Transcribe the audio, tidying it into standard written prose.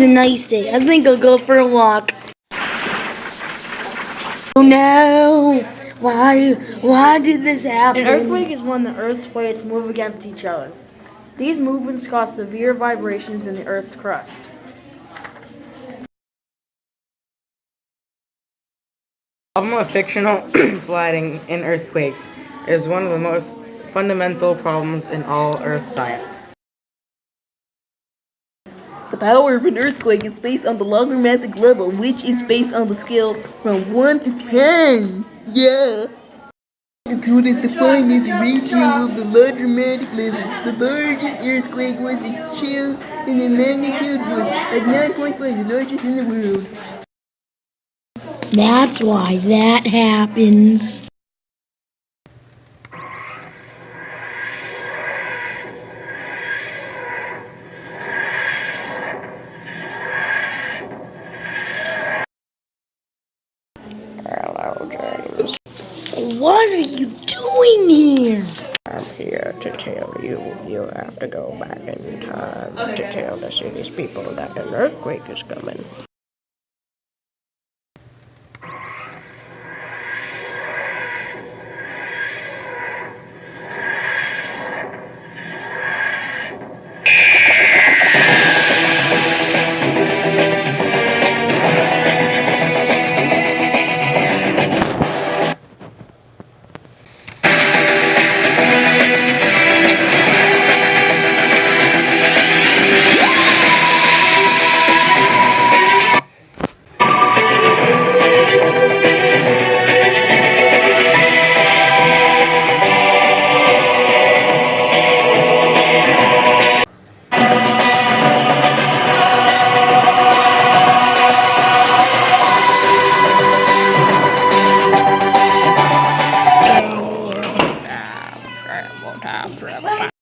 a nice day. I think I'll go for a walk. Oh no! Why did this happen? An earthquake is when the Earth's plates move against each other. These movements cause severe vibrations in the Earth's crust. The problem of fictional sliding in earthquakes is one of the most fundamental problems in all Earth science. The power of an earthquake is based on the logarithmic level, which is based on the scale from 1 to 10. Yeah. Magnitude is defined as the ratio of the logarithmic level. The largest earthquake was in Chile, and the magnitude was at 9.5, the largest in the world. That's why that happens. Hello, James. What are you doing here? I'm here to tell you have to go back in time to tell the city's people that an earthquake is coming. Time travel.